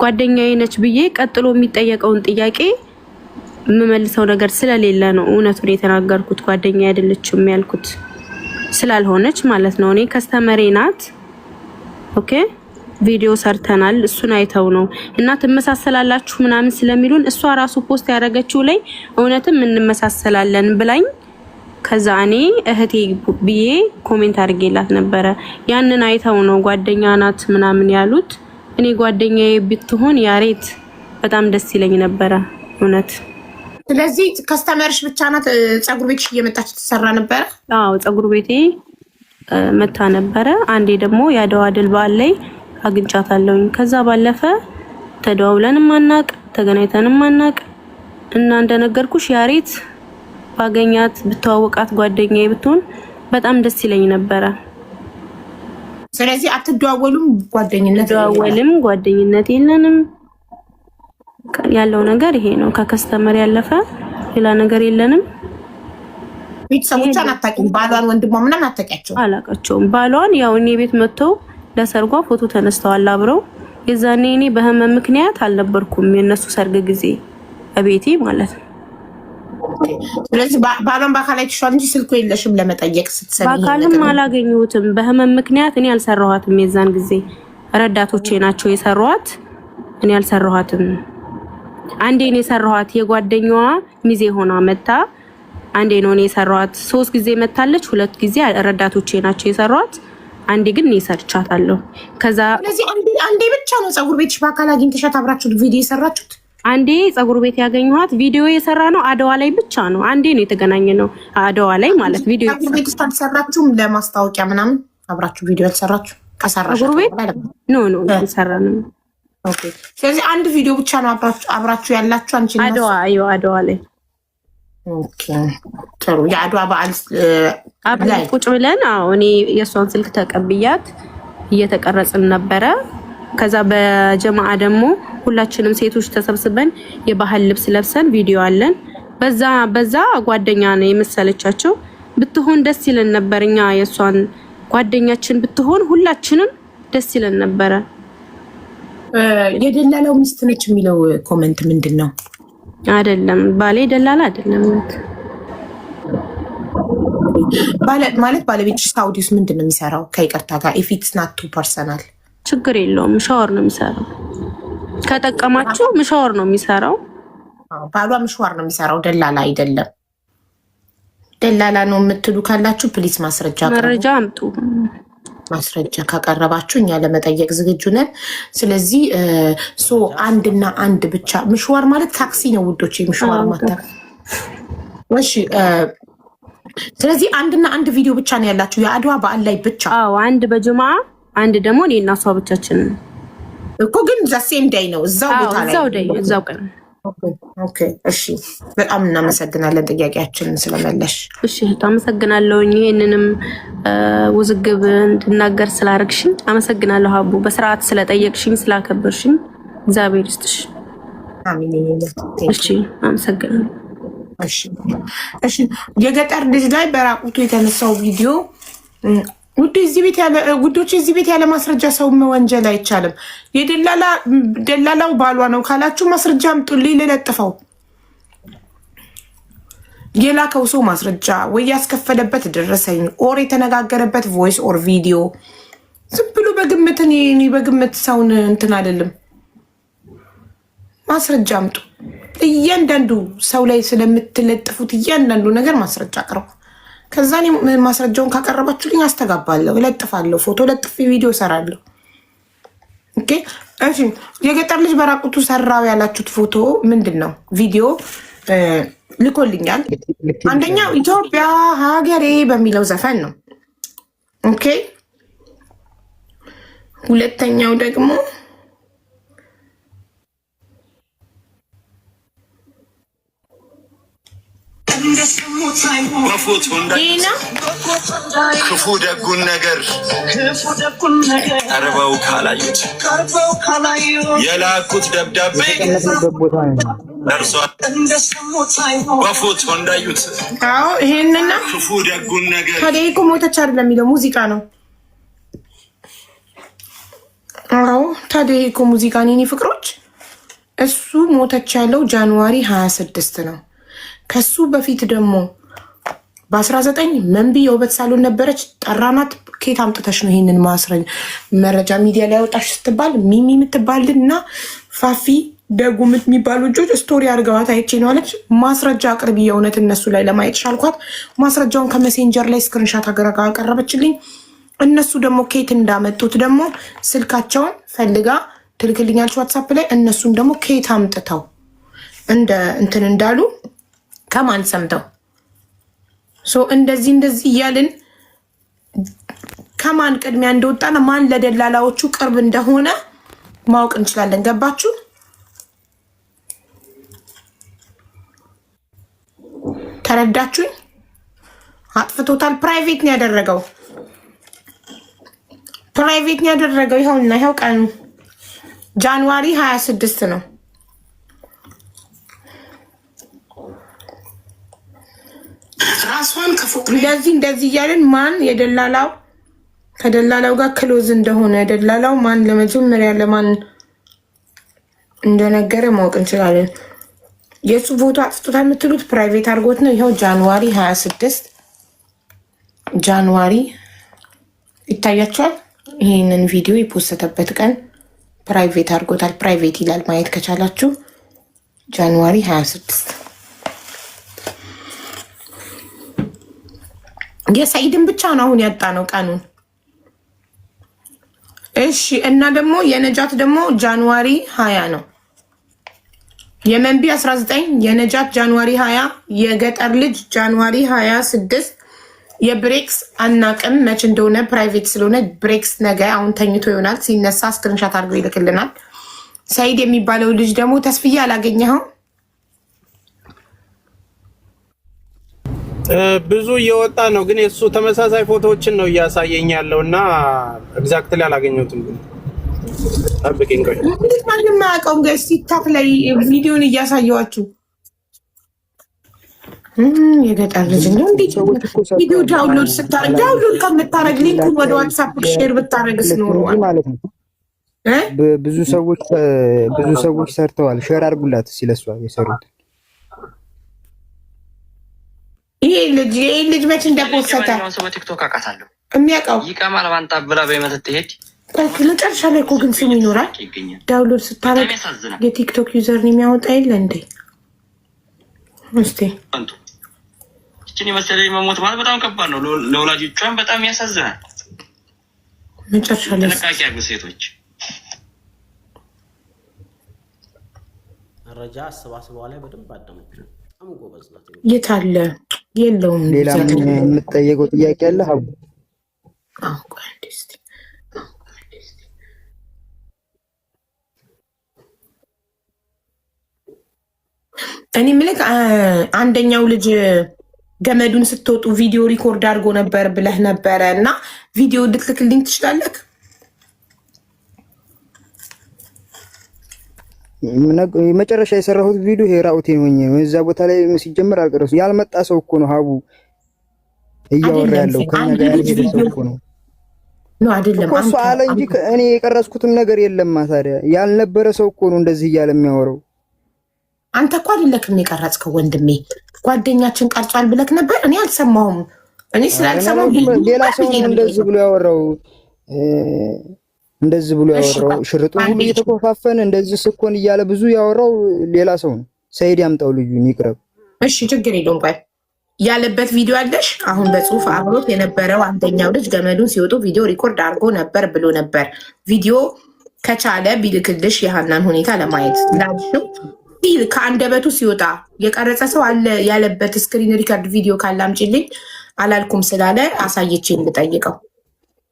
ጓደኛዬ ነች ብዬ ቀጥሎ የሚጠየቀውን ጥያቄ የምመልሰው ነገር ስለሌለ ነው እውነቱን የተናገርኩት። ጓደኛዬ አይደለችም ያልኩት ስላልሆነች ማለት ነው። እኔ ከስተመሬ ናት። ኦኬ ቪዲዮ ሰርተናል፣ እሱን አይተው ነው እና ትመሳሰላላችሁ ምናምን ስለሚሉን እሷ ራሱ ፖስት ያደረገችው ላይ እውነትም እንመሳሰላለን ብላኝ ከዛ እኔ እህቴ ብዬ ኮሜንት አድርጌላት ነበረ። ያንን አይተው ነው ጓደኛ ናት ምናምን ያሉት። እኔ ጓደኛዬ ብትሆን ያሬት በጣም ደስ ይለኝ ነበረ እውነት። ስለዚህ ከስተመርሽ ብቻ ናት ፀጉር ቤትሽ እየመጣች ተሰራ ነበረ? አዎ ፀጉር ቤቴ መታ ነበረ። አንዴ ደግሞ ያደዋ ድል በዓል ላይ አግኝቻታለሁ። ከዛ ባለፈ ተደዋውለንም አናቅ ተገናኝተንም አናቅ እና እንደነገርኩሽ ያሬት ባገኛት ብትዋወቃት ጓደኛዬ ብትሆን በጣም ደስ ይለኝ ነበረ። ስለዚህ አትደዋወሉም? ጓደኝነት የለንም። ያለው ነገር ይሄ ነው። ከከስተመር ያለፈ ሌላ ነገር የለንም። ቤተሰቦቿን አታውቂም? ባሏን፣ ወንድሟ ምናምን አታውቂያቸውም? አላውቃቸውም። ባሏን ያው እኔ ቤት መጥተው ለሰርጓ ፎቶ ተነስተዋል አብረው። የዛኔ እኔ በህመም ምክንያት አልነበርኩም የነሱ ሰርግ ጊዜ እቤቴ ማለት ነው። ስለዚህ ባሏን በአካል አይተሽዋል እንጂ ስልኩ የለሽም ለመጠየቅ ስትሰሚ? በአካልም አላገኘሁትም። በህመም ምክንያት እኔ አልሰራኋትም። የዛን ጊዜ ረዳቶቼ ናቸው የሰሯት፣ እኔ አልሰራኋትም። አንዴ ነው የሰራኋት። የጓደኛዋ ሚዜ ሆና መጣ። አንዴ ነው እኔ የሰራኋት። 3 ጊዜ መታለች፣ 2 ጊዜ ረዳቶቼ ናቸው የሰሯት። አንዴ ግን እኔ ሰርቻታለሁ። ከዛ ስለዚህ አንዴ ብቻ ነው ፀጉር ቤትሽ በአካል አግኝተሻት አብራችሁ ቪዲዮ የሰራችሁት? አንዴ ፀጉር ቤት ያገኘኋት ቪዲዮ የሰራ ነው አድዋ ላይ ብቻ ነው። አንዴ ነው የተገናኘ ነው አድዋ ላይ ማለት ቪዲዮ። ፀጉር ቤት ውስጥ አልሰራችሁም? ለማስታወቂያ ምናምን አብራችሁ ቪዲዮ አልሰራችሁ? ከሰራችሁ ፀጉር ቤት ኖ አልሰራንም። ኦኬ። ስለዚህ አንድ ቪዲዮ ብቻ ነው አብራችሁ ያላችሁ አንቺ ነው አድዋ ላይ። ኦኬ ጥሩ። የአድዋ በዓል ላይ ቁጭ ብለን እኔ የሷን ስልክ ተቀብያት እየተቀረጽን ነበረ። ከዛ በጀማዓ ደግሞ ሁላችንም ሴቶች ተሰብስበን የባህል ልብስ ለብሰን ቪዲዮ አለን። በዛ ጓደኛ ነው የመሰለቻቸው። ብትሆን ደስ ይለን ነበር። እኛ የሷን ጓደኛችን ብትሆን ሁላችንም ደስ ይለን ነበረ። የደላላው ሚስት ነች የሚለው ኮሜንት ምንድን ነው? አይደለም ባሌ ደላላ አይደለም ማለት ባለቤትሽ ሳውዲ ውስጥ ምንድን ነው የሚሰራው? ከይቅርታ ጋር if it's not too personal ችግር የለውም። ሻወር ነው የሚሰራው። ከጠቀማችሁ ምሻወር ነው የሚሰራው። ባሏ ምሽዋር ነው የሚሰራው፣ ደላላ አይደለም። ደላላ ነው የምትሉ ካላችሁ ፕሊስ መረጃ አምጡ። ማስረጃ ካቀረባችሁ እኛ ለመጠየቅ ዝግጁ ነን። ስለዚህ አንድና አንድ ብቻ ምሽዋር ማለት ታክሲ ነው ውዶች፣ ምሽዋር ማለት እሺ። ስለዚህ አንድና አንድ ቪዲዮ ብቻ ነው ያላችሁ የአድዋ በዓል ላይ ብቻ? አዎ አንድ በጅምዓ አንድ ደግሞ እኔና እሷ ብቻችንን እኮ። ግን ዛሴም ዳይ ነው እዛው ቦታ ላይ እዛው ቀን። ኦኬ እሺ፣ በጣም እናመሰግናለን ጥያቄያችንን ስለመለሽ። እሺ አመሰግናለሁ። ይሄንንም ውዝግብ እንድናገር ስላደረግሽኝ አመሰግናለሁ። ሀቡ በስርዓት ስለጠየቅሽኝ ስላከበርሽኝ እግዚአብሔር ይስጥሽ። አሜን። እሺ አመሰግናለሁ። እሺ የገጠር ልጅ ላይ በራቁቱ የተነሳው ቪዲዮ ውዶች እዚህ ቤት ያለ ማስረጃ ሰው መወንጀል አይቻልም። ደላላው ባሏ ነው ካላችሁ ማስረጃ አምጡልኝ ልለጥፈው። የላከው ሰው ማስረጃ ወይ ያስከፈለበት ደረሰኝ ኦር የተነጋገረበት ቮይስ ኦር ቪዲዮ። ዝም ብሎ በግምት ሰውን እንትን አይደለም። ማስረጃ አምጡ። እያንዳንዱ ሰው ላይ ስለምትለጥፉት እያንዳንዱ ነገር ማስረጃ አቅርቡ። ከዛ ማስረጃውን ካቀረባችሁልኝ አስተጋባለሁ፣ እለጥፋለሁ፣ ፎቶ ለጥፍ፣ ቪዲዮ ሰራለሁ። ኦኬ እሺ። የገጠር ልጅ በራቁቱ ሰራው ያላችሁት ፎቶ ምንድን ነው? ቪዲዮ ልኮልኛል። አንደኛው ኢትዮጵያ ሀገሬ በሚለው ዘፈን ነው። ኦኬ። ሁለተኛው ደግሞ በፎቶ ክፉ ደጉን ነገር ቀርበው ካላዩት የላኩት ደብዳቤ ደርሷል። በፎቶ እንዳዩት አዎ ይሄንና ክፉ ደጉን ነገር ታዲያ እኮ ሞተች አይደለም የሚለው ሙዚቃ ነው። አዎ ታዲያ እኮ ሙዚቃ ነው። የኔ ፍቅሮች እሱ ሞተች ያለው ጃንዋሪ 26 ነው። ከሱ በፊት ደግሞ በ19 መንቢ የውበት ሳሎን ነበረች። ጠራናት። ኬት አምጥተሽ ነው ይሄንን መረጃ ሚዲያ ላይ ያወጣሽ ስትባል ሚሚ የምትባልን እና ፋፊ ደጉ የሚባሉ ልጆች ስቶሪ አድርገዋት አይቼ ነው አለች። ማስረጃ አቅርቢ የእውነት እነሱ ላይ ለማየት ሻልኳት። ማስረጃውን ከመሴንጀር ላይ ስክሪንሻት አገረጋ አቀረበችልኝ። እነሱ ደግሞ ኬት እንዳመጡት ደግሞ ስልካቸውን ፈልጋ ትልክልኛለች ዋትሳፕ ላይ። እነሱን ደግሞ ኬት አምጥተው እንደ እንትን እንዳሉ ከማን ሰምተው እንደዚህ እያልን ከማን ቅድሚያ እንደወጣና ማን ለደላላዎቹ ቅርብ እንደሆነ ማወቅ እንችላለን። ገባችሁ? ተረዳችሁኝ? አጥፍቶታል። ፕራይቬት ነው ያደረገው። ይኸውና ይኸው ቀኑ ጃንዋሪ 26 ነው። ራስዋን ከፎቅ እንደዚህ እያልን ማን የደላላው ከደላላው ጋር ክሎዝ እንደሆነ ደላላው ማን ለመጀመሪያ ለማን እንደነገረ ማወቅ እንችላለን። የሱ ፎቶ አጥፍቶታል የምትሉት ፕራይቬት አድርጎት ነው። ይኸው ጃንዋሪ 26 ጃንዋሪ ይታያቸዋል። ይህንን ቪዲዮ የፖስተበት ቀን ፕራይቬት አድርጎታል። ፕራይቬት ይላል ማየት ከቻላችሁ ጃንዋሪ 26 የሰይድን ብቻ ነው አሁን ያጣ ነው ቀኑን። እሺ እና ደግሞ የነጃት ደግሞ ጃንዋሪ 20 ነው። የመንቢ 19 የነጃት ጃንዋሪ 20 የገጠር ልጅ ጃንዋሪ 26 የብሬክስ አናቅም መች እንደሆነ ፕራይቬት ስለሆነ ብሬክስ ነገ አሁን ተኝቶ ይሆናል ሲነሳ ስክሪንሻት አድርጎ ይልክልናል። ሰይድ የሚባለው ልጅ ደግሞ ተስፍዬ አላገኘኸው? ብዙ እየወጣ ነው ግን የሱ ተመሳሳይ ፎቶዎችን ነው እያሳየኝ ያለው እና ኤግዛክትሊ አላገኘሁትም። ግን ጠብቂኝ ቆይ። ማንም አያውቀውም። ጋይስ ቲክታክ ላይ ቪዲዮን እያሳየዋችሁ የገጠር ልጅ ነው። እንዴት ቪዲዮ ዳውንሎድ ስታረግ ዳውንሎድ ከምታረግ ሊንኩን ወደ ዋትስአፕ ሼር ብታረግስ ኖሮ ማለት ነው። ብዙ ሰዎች ሰርተዋል። ሼር አድርጉላት ሲለሷ የሰሩት ይሄ ልጅ መች እንደፖሰተ በቲክቶክ አውቃታለሁ። የሚያውቀው ይቀማል ማንጣ ብላ በመተት ትሄድ መጨረሻ ላይ እኮ ግን ስሙ ይኖራል። ዳውንሎድ ስታረግ የቲክቶክ ዩዘር የሚያወጣ የለ እንዴ? እስቲ እቺን የመሰለኝ መሞት ማለት በጣም ከባድ ነው። ለወላጆቿም በጣም ያሳዝናል። መጨረሻ ላይ ጥንቃቄ ያርጉ ሴቶች። መረጃ አሰባስበዋ ላይ በደንብ አዳምጡ። በጣም ጎበዝ ናት። የት አለ? የለውም። ሌላ የምትጠየቀው ጥያቄ አለ? ሀቡ እኔ ምልክ አንደኛው ልጅ ገመዱን ስትወጡ ቪዲዮ ሪኮርድ አድርጎ ነበር ብለህ ነበረ እና ቪዲዮ ልትልክልኝ ትችላለህ? መጨረሻ የሰራሁት ቪዲዮ ይሄ ራውቴ ሆኜ እዛ ቦታ ላይ ሲጀምር አልቀረሱ ያልመጣ ሰው እኮ ነው ሀቡ እያወራ ያለው ከኛ ጋር ያልሄደ ሰው እኮ ነው። ነው አይደለም እኮ እሱ አለ እንጂ እኔ የቀረስኩትም ነገር የለም። ታዲያ ያልነበረ ሰው እኮ ነው እንደዚህ እያለ የሚያወራው። አንተ እኮ አይደለክም የቀረጽከው ወንድሜ፣ ጓደኛችን ቀርጿል ብለክ ነበር። እኔ አልሰማሁም። እኔ ስላልሰማሁ ሌላ ሰው ነው እንደዚህ ብሎ ያወራው ሽርጡ ሁሉ እየተኮፋፈነ እንደዚህ ስኮን እያለ ብዙ ያወራው ሌላ ሰው ነው። ሰይድ ያምጣው ልዩን ይቅረብ። እሺ ችግር የለውም። ቆይ ያለበት ቪዲዮ አለሽ? አሁን በጽሁፍ አብሮት የነበረው አንደኛው ልጅ ገመዱን ሲወጡ ቪዲዮ ሪኮርድ አድርጎ ነበር ብሎ ነበር። ቪዲዮ ከቻለ ቢልክልሽ የሀናን ሁኔታ ለማየት ላልሽው ከአንደበቱ ሲወጣ የቀረጸ ሰው አለ ያለበት ስክሪን ሪከርድ ቪዲዮ ካለ አምጪልኝ አላልኩም ስላለ አሳየቼ እንድጠይቀው።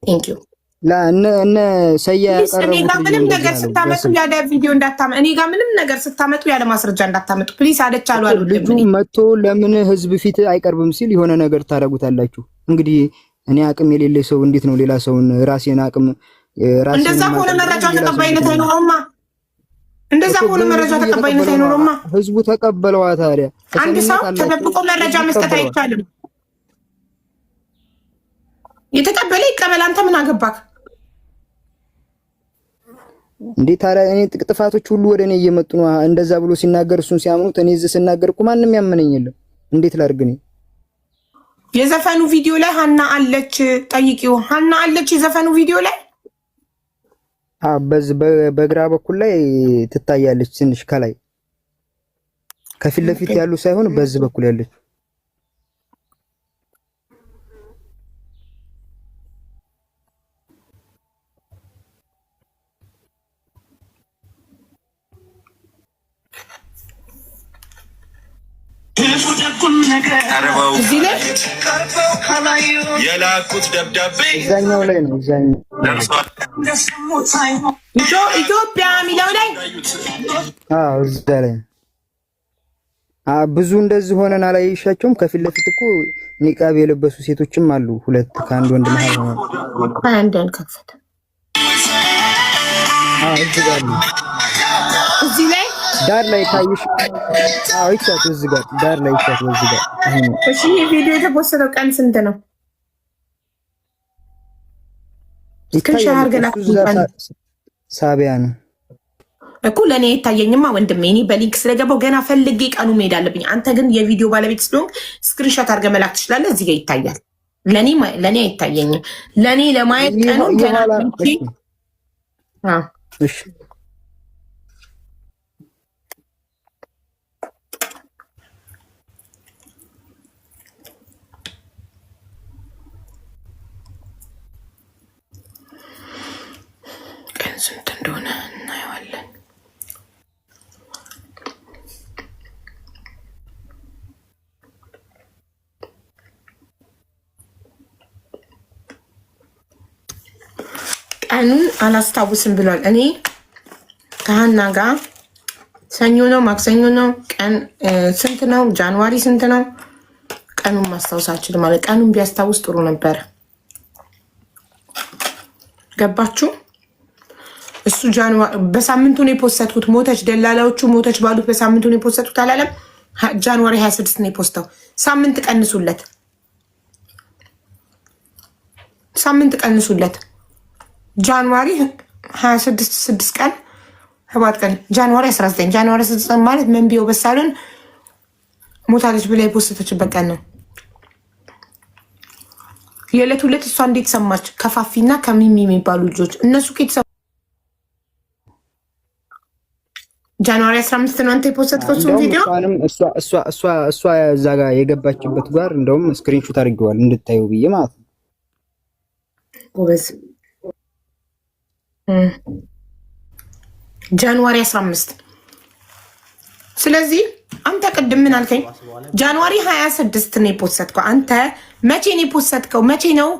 ቴንኪዩ እነ ሰያ እኔ ጋር ምንም ነገር ስታመጡ ያለ ቪዲዮ እንዳታመጡ፣ እኔ ጋር ምንም ነገር ስታመጡ ያለ ማስረጃ እንዳታመጡ ፕሊስ። አለች አሉ ልጁ መጥቶ ለምን ህዝብ ፊት አይቀርብም ሲል የሆነ ነገር ታረጉታላችሁ። እንግዲህ እኔ አቅም የሌለ ሰው እንዴት ነው ሌላ ሰውን ራሴን አቅም እንደዛ ከሆነ መረጃው ተቀባይነት አይኖረውማ። እንደዛ ከሆነ መረጃ ተቀባይነት አይኖርማ። ህዝቡ ተቀበለዋ። ታዲያ አንድ ሰው ተደብቆ መረጃ መስጠት አይቻልም። የተቀበለ ይቀበል። አንተ ምን አገባክ እንዴ? ታዲያ እኔ ጥፋቶች ሁሉ ወደ እኔ እየመጡ ነው። እንደዛ ብሎ ሲናገር እሱን ሲያምኑት እኔ እዚህ ስናገር እኮ ማንም ያመነኝ የለም። እንዴት ላድርግ ነው? የዘፈኑ ቪዲዮ ላይ ሀና አለች፣ ጠይቂው። ሀና አለች የዘፈኑ ቪዲዮ ላይ በዚህ በግራ በኩል ላይ ትታያለች። ትንሽ ከላይ ከፊት ለፊት ያሉ ሳይሆን በዚህ በኩል ያለች የላኩት ደብዳቤ እዛኛው ላይ ነው። እዛኛው ኢትዮጵያ የሚለው ላይ እዛ ላይ ብዙ እንደዚህ ሆነን አላየሻቸውም። ከፊት ለፊት እኮ ኒቃብ የለበሱ ሴቶችም አሉ። ሁለት ከአንድ ወንድ መሃል ነው። አንደን ከፈተ እዚህ ላይ ዳር ላይ ካይሽ ይቻት እዚህ ጋር ዳር ላይ ይቻት እዚህ ጋር። እሺ ቪዲዮ የተፖስተው ቀን ስንት ነው? ይታያል። ሳቢያ ነው እኮ ለእኔ አይታየኝማ ወንድሜ። እኔ በሊንክ ስለገባው ገና ፈልጌ ቀኑ መሄድ አለብኝ። አንተ ግን የቪዲዮ ባለቤት ስለሆንክ ስክሪንሾት አድርገህ መላክ ትችላለህ። እዚህ ጋር ይታያል። ለእኔ አይታየኝም። ለእኔ ለማየት ቀኑ ገና እሺ ስንት እንደሆነ እናየዋለን። ቀኑን አላስታውስም ብሏል። እኔ ከሀና ጋር ሰኞ ነው ማክሰኞ ነው ቀን ስንት ነው? ጃንዋሪ ስንት ነው? ቀኑን ማስታወስ አልችልም። ማለት ቀኑን ቢያስታውስ ጥሩ ነበር። ገባችሁ? እሱ በሳምንቱ ነው የፖስተትኩት። ሞተች ደላላዎቹ ሞተች ባሉት በሳምንቱ ነው የፖስተትኩት አላለም። ጃንዋሪ 26 ነው የፖስተው። ሳምንት ቀንሱለት፣ ሳምንት ቀንሱለት። ጃንዋሪ 26 6 ቀን 7 ቀን ጃንዋሪ 19 ጃንዋሪ 19 ማለት መንቢው በሳሉን ሞታለች ብላ የፖስተችበት ቀን ነው። የዕለት ሁለት እሷ እንዴት ሰማች? ከፋፊና ከሚሚ የሚባሉ ልጆች እነሱ ከየተሰማ ጃንዋሪ 15 ነው አንተ የፖስተትከው ቪዲዮ። እሷ እዛ ጋር የገባችበት ጋር እንደውም ስክሪንሾት አድርገዋል እንድታዩ ብዬ ማለት ነው። ጎበዝ። ጃንዋሪ 15 ስለዚህ አንተ ቅድም ምን አልከኝ? ጃንዋሪ 26 ነው የፖስተትከው። አንተ መቼ ነው የፖስተትከው? መቼ ነው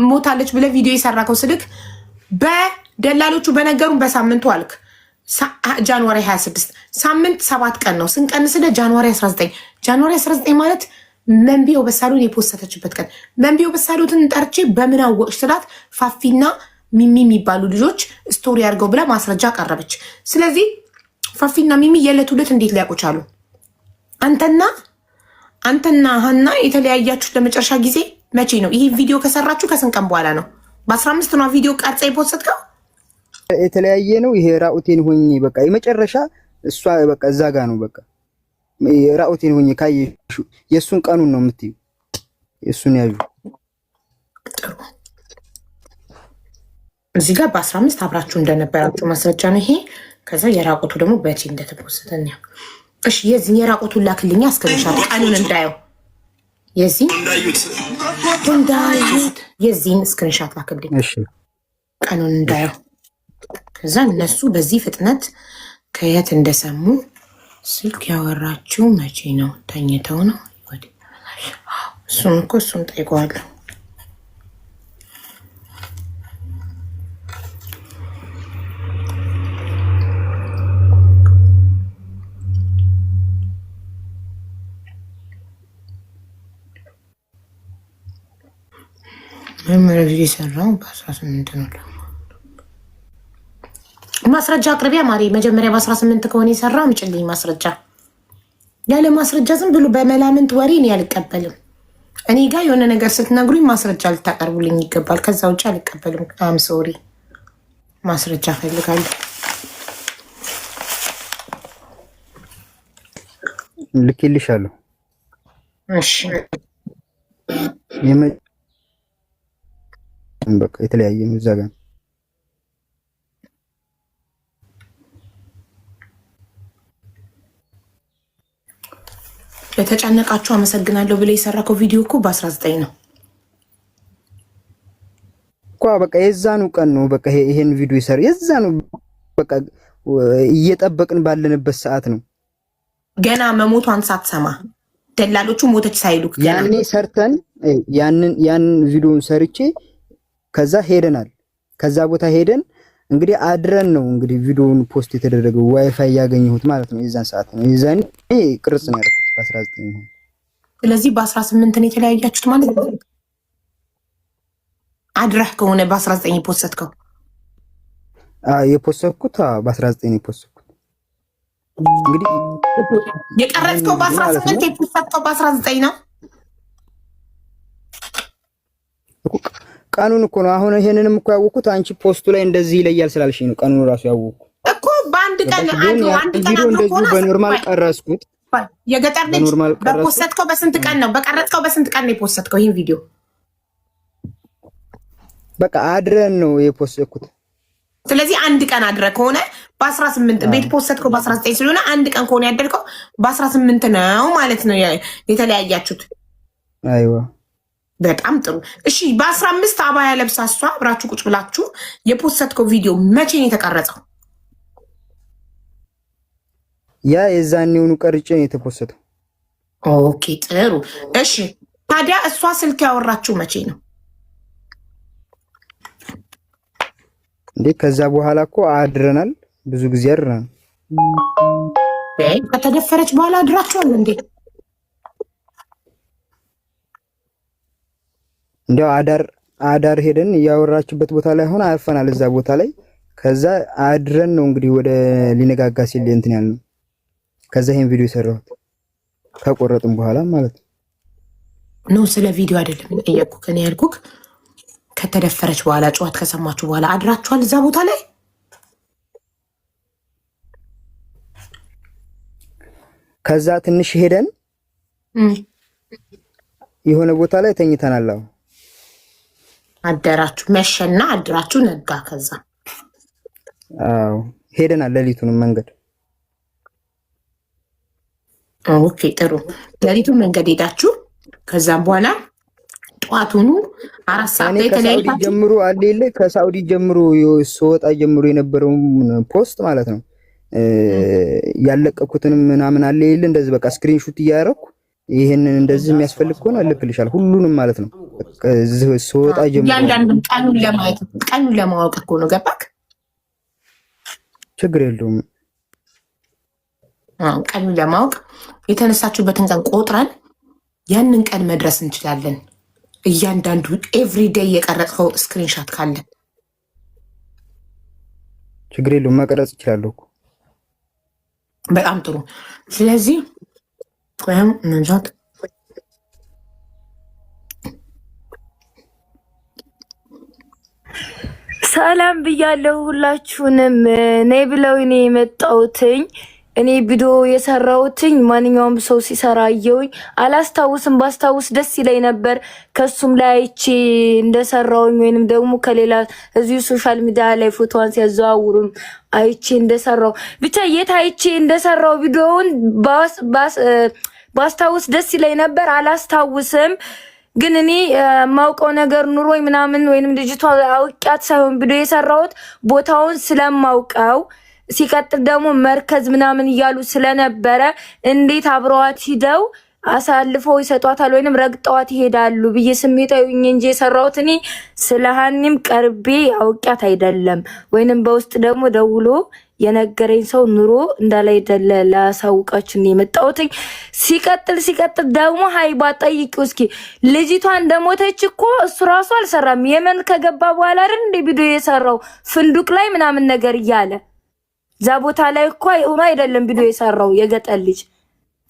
ሞታለች ብለህ ቪዲዮ የሰራከው ስልክ በደላሎቹ በነገሩን በሳምንቱ አልክ። ጃንዋሪ 26 ሳምንት 7 ቀን ነው ስንቀንስለ ጃንዋሪ 19 ጃንዋሪ 19 ማለት መንቢው በሳሉን የፖስተተችበት ቀን። መንቢው በሳሉትን ጠርቼ በምን አወቅሽ ስላት ፋፊና ሚሚ የሚባሉ ልጆች ስቶሪ አድርገው ብላ ማስረጃ ቀረበች። ስለዚህ ፋፊና ሚሚ የዕለት ሁለት እንዴት ሊያውቁ ቻሉ? አንተና ሀና የተለያያችሁት ለመጨረሻ ጊዜ መቼ ነው? ይህ ቪዲዮ ከሰራችሁ ከስንት ቀን በኋላ ነው? በ15 ነው ቪዲዮ ቀርጻ የፖስተትከው። የተለያየ ነው ይሄ። ራኡቴን ሆኜ በቃ የመጨረሻ እሷ በቃ እዛ ጋ ነው በቃ ራኡቴን ሆኜ ካየሽ የሱን ቀኑን ነው የምትዩ። የሱን ያዩ እዚህ ጋር በ15 አብራችሁ እንደነበራችሁ ማስረጃ ነው ይሄ። ከዛ የራቁቱ ደግሞ በቺ እንደተፖስተተ ነው። እሺ የዚህ የራቁቱን ላክልኛ አስከለሻት ቀኑን እንዳየው። የዚህ እንዳዩት የዚህን ስክሪንሻት ላክልኝ። እሺ ቀኑን እንዳየው። ከዛ እነሱ በዚህ ፍጥነት ከየት እንደሰሙ ስልክ ያወራችው መቼ ነው? ተኝተው ነው? እሱን ጠይቀዋለሁ። መመሪያ ጊዜ የሰራው በ18 ነው። ማስረጃ አቅርቢያ ማሪ። መጀመሪያ በ18 ከሆነ የሰራው ምጭልኝ ማስረጃ። ያለ ማስረጃ ዝም ብሎ በመላምንት ወሬ እኔ አልቀበልም። እኔ ጋር የሆነ ነገር ስትነግሩኝ ማስረጃ ልታቀርቡልኝ ይገባል። ከዛ ውጭ አልቀበልም። አም ሶሪ፣ ማስረጃ ፈልጋለሁ። ልኬልሻለሁ። እሺ በቃ የተለያየ ነው እዛ ጋር ለተጨነቃችሁ አመሰግናለሁ ብለ የሰራከው ቪዲዮ እኮ በ19 ነው እኮ። በቃ የዛኑ ቀን ነው በቃ ይሄን ቪዲዮ ይሰራ የዛኑ በቃ እየጠበቅን ባለንበት ሰዓት ነው። ገና መሞቷን ሳትሰማ ደላሎቹ ሞተች ሳይሉክ ያኔ ሰርተን ያን ቪዲዮን ሰርቼ ከዛ ሄደናል። ከዛ ቦታ ሄደን እንግዲህ አድረን ነው እንግዲህ ቪዲዮውን ፖስት የተደረገው ዋይፋይ ያገኘሁት ማለት ነው። የዛን ሰዓት ነው የዛን ቅርጽ ነው ያደረኩት በ19 ነው። ስለዚህ በ18 ነው የተለያያችሁት ማለት ነው። አድረህ ከሆነ በ19 ፖስትከው? የፖስትኩት በ19 ነው የፖስትኩት። እንግዲህ የቀረጽከው በ18 የፖስትከው በ19 ነው። ቀኑን እኮ ነው አሁን ይሄንንም እኮ ያወቅኩት አንቺ ፖስቱ ላይ እንደዚህ ይለያል ስላልሽኝ ነው ቀኑን ራሱ ያወቅኩ እኮ። በአንድ ቀን እንደዚህ በኖርማል ቀረጽኩት። የገጠር ልጅ በፖስትከው በስንት ቀን ነው? በቀረጽከው በስንት ቀን ነው የፖስትከው ይሄን ቪዲዮ? በቃ አድረን ነው የፖስትኩት። ስለዚህ አንድ ቀን አድረ ከሆነ በ18 ቤት ፖስትከው በ19 ስለሆነ አንድ ቀን ከሆነ ያደርገው በ18 ነው ማለት ነው የተለያያችሁት። አይዋ በጣም ጥሩ። እሺ በ15 አባያ ለብሳ እሷ አብራችሁ ቁጭ ብላችሁ የፖስትከው ቪዲዮ መቼ ነው የተቀረጸው? ያ የዛኔውኑ ቀርጬ ነው የተፖስተው። ኦኬ ጥሩ። እሺ ታዲያ እሷ ስልክ ያወራችሁ መቼ ነው እንዴ? ከዛ በኋላ እኮ አድረናል፣ ብዙ ጊዜ አድረናል። ከተደፈረች በኋላ አድራችኋል እንዴ? እንዲያው አዳር ሄደን ያወራችበት ቦታ ላይ ሆነ አርፈናል እዛ ቦታ ላይ። ከዛ አድረን ነው እንግዲህ ወደ ሊነጋጋ ሲል እንትን ያልነው። ከዛ ይሄን ቪዲዮ ሰራሁት ከቆረጥን በኋላ ማለት ነው። ስለ ቪዲዮ አይደለም እየጠየቅኩህ እኔ ያልኩህ ከተደፈረች በኋላ ጨዋት ከሰማችሁ በኋላ አድራችኋል እዛ ቦታ ላይ? ከዛ ትንሽ ሄደን የሆነ ቦታ ላይ ተኝተናል። አደራችሁ መሸና አድራችሁ ነጋ። ከዛ ሄደናል ሌሊቱንም መንገድ። ኦኬ ጥሩ። ሌሊቱን መንገድ ሄዳችሁ ከዛም በኋላ ጠዋቱኑ 4 ሰዓት ላይ ተለያይታችሁ ጀምሮ አለለ ከሳውዲ ጀምሮ ስወጣ ጀምሮ የነበረው ፖስት ማለት ነው ያለቀኩትንም ምናምን አለለ እንደዚህ በቃ ስክሪንሾት እያደረኩ ይሄንን እንደዚህ የሚያስፈልግ ከሆነ ልክልሻል ሁሉንም ማለት ነው። ከዚህ ስወጣ ጀምሮ ያንዳንዱን ቀኑን ለማወቅ እኮ ነው። ገባክ? ችግር የለውም። ቀኑን ለማወቅ የተነሳችሁበትን ቀን ቆጥረን ያንን ቀን መድረስ እንችላለን። እያንዳንዱ ኤቭሪዴይ የቀረጽከው ስክሪንሾት ካለ ችግር የለውም፣ መቀረጽ እችላለሁ እኮ። በጣም ጥሩ። ስለዚህ መንዛት ሰላም ብያለሁ ሁላችሁንም። ነይ ብለው እኔ የመጣሁትኝ እኔ ቪዲዮ የሰራሁትኝ ማንኛውም ሰው ሲሰራ አየሁኝ። አላስታውስም፣ ባስታውስ ደስ ይለኝ ነበር። ከሱም ላይ አይቼ እንደሰራውኝ ወይንም ደግሞ ከሌላ እዚሁ ሶሻል ሚዲያ ላይ ፎቶዋን ሲያዘዋውሩም አይቼ እንደሰራው ብቻ የት አይቼ እንደሰራው ቪዲዮውን ባስታውስ ደስ ይለኝ ነበር። አላስታውስም ግን እኔ ማውቀው ነገር ኑሮኝ ምናምን ወይንም ልጅቷ አውቂያት ሳይሆን ቪዲዮ የሰራሁት ቦታውን ስለማውቀው ሲቀጥል ደግሞ መርከዝ ምናምን እያሉ ስለነበረ እንዴት አብረዋት ሂደው አሳልፈው ይሰጧታል ወይንም ረግጠዋት ይሄዳሉ ብዬ ስሜታዊ እንጂ የሰራሁት እኔ ስለሃኒም ቀርቤ አውቂያት አይደለም። ወይንም በውስጥ ደግሞ ደውሎ የነገረኝ ሰው ኑሮ እንዳላይደለ ላሳውቃችሁ ነው የመጣሁት። ሲቀጥል ደግሞ ሃይባ ጠይቂው እስኪ ልጅቷ እንደሞተች እኮ እሱ ራሱ አልሰራም። የመን ከገባ በኋላ አይደል እንደ ቪዲዮ የሰራው ፍንዱቅ ላይ ምናምን ነገር እያለ እዛ ቦታ ላይ እኮ ሆኖ አይደለም ቪዲዮ የሰራው የገጠር ልጅ